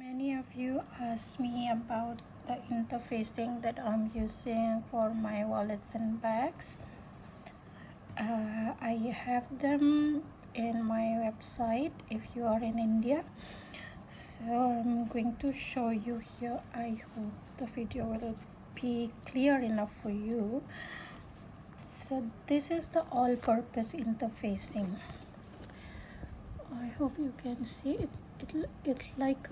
Many of you ask me about the interfacing that I'm using for my wallets and bags. I have them in my website if you are in India. So I'm going to show you here. I hope the video will be clear enough for you. So this is the all-purpose interfacing. I hope you can see it. It's like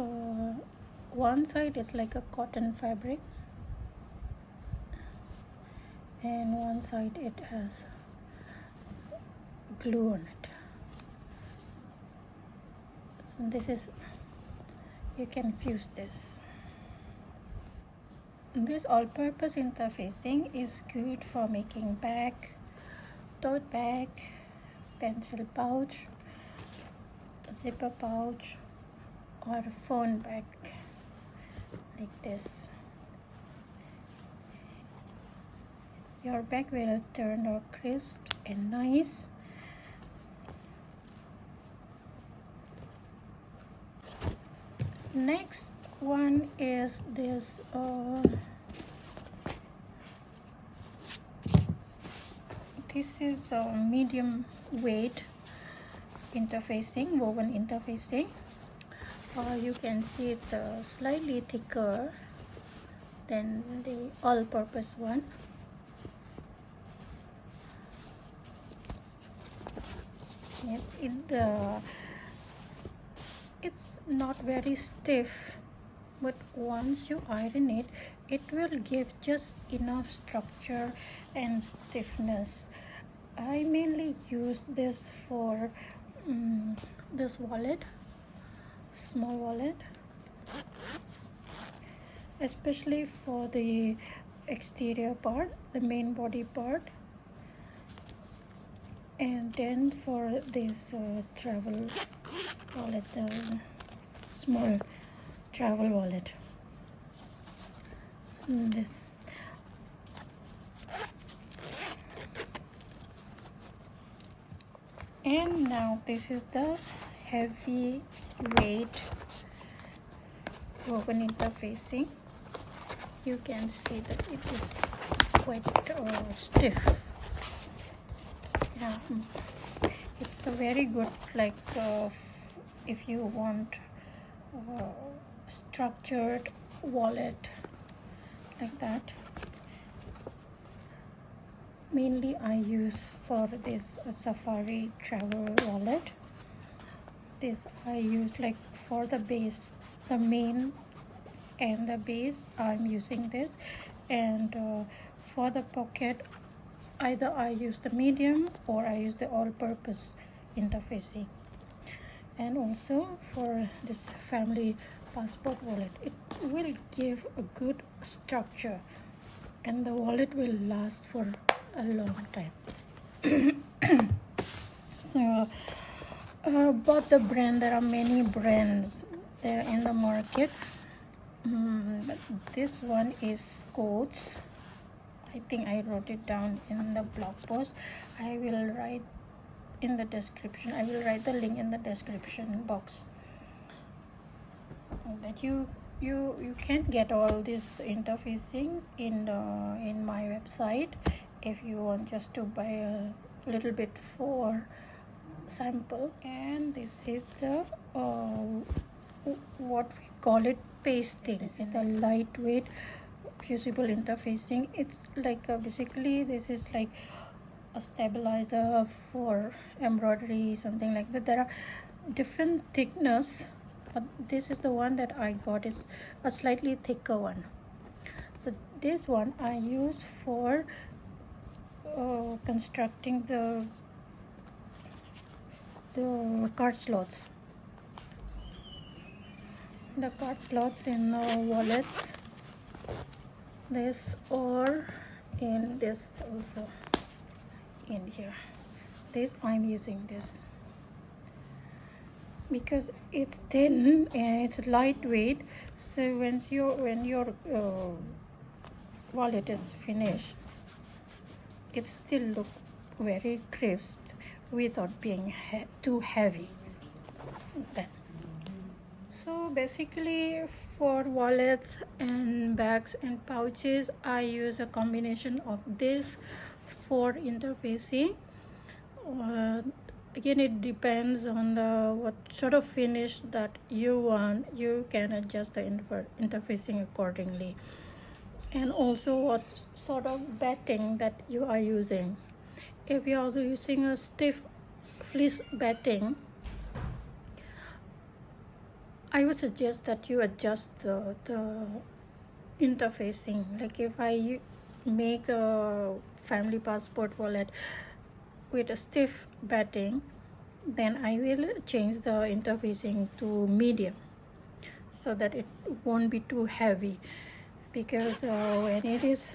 one side is like a cotton fabric, and one side it has glue on it. So this is, you can fuse this. This all-purpose interfacing is good for making bag, tote bag, pencil pouch, zipper pouch, or a phone bag like this. Your bag will turn out crisp and nice. Next one is this this is a medium weight interfacing, woven interfacing. You can see it's slightly thicker than the all-purpose one. Yes, it's not very stiff, but once you iron it, it will give just enough structure and stiffness. I mainly use this for this wallet, small wallet, especially for the exterior part, the main body part, and then for this travel wallet, the small travel wallet. This. And now this is the heavy weight woven interfacing. You can see that it is quite stiff. Yeah, it's a very good, like if you want structured wallet like that. Mainly I use for this safari travel wallet. This I use like for the base, the main and the base I'm using this, and for the pocket either I use the medium or I use the all-purpose interfacing. And also for this family passport wallet, it will give a good structure and the wallet will last for a long time. So about the brand, there are many brands there in the market, but this one is Coats. I think I wrote it down in the blog post. I will write in the description. I will write the link in the description box. That you can get all this interfacing in my website if you want just to buy a little bit for sample. And this is the what we call it, pasting. This is the lightweight fusible interfacing. It's like basically this is like a stabilizer for embroidery, something like that. There are different thickness, but this is the one that I got, is a slightly thicker one. So this one I use for constructing the card slots, the card slots in wallets, this, or in this also, in here. This I'm using this because it's thin and it's lightweight, so when your wallet is finished, it still look very crisp without being too heavy. Then So basically for wallets and bags and pouches, I use a combination of this for interfacing. uh, Again, it depends on the what sort of finish that you want. You can adjust the interfacing accordingly, and also what sort of batting that you are using. If you're also using a stiff fleece batting, I would suggest that you adjust the interfacing. Like if I make a family passport wallet with a stiff batting, then I will change the interfacing to medium so that it won't be too heavy, because when it is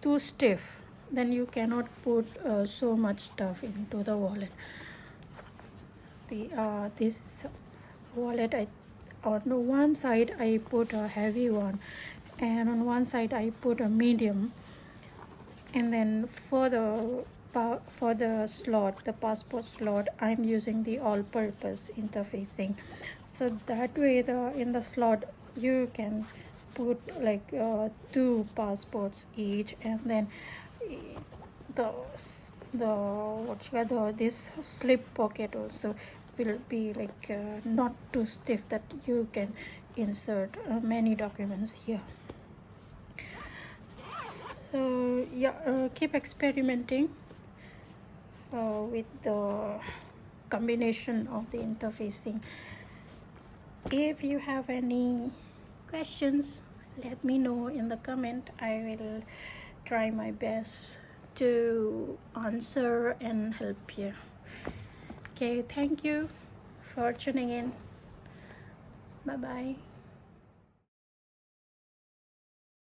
too stiff, then you cannot put so much stuff into the wallet. This wallet, on one side I put a heavy one, and on one side I put a medium, and then for the slot, the passport slot, I'm using the all-purpose interfacing. So that way, in the slot you can put like 2 passports each, and then the this slip pocket also will be like not too stiff, that you can insert many documents here. So yeah, keep experimenting with the combination of the interfacing. If you have any questions, let me know in the comment. I will try my best to answer and help you. Okay, thank you for tuning in. Bye bye.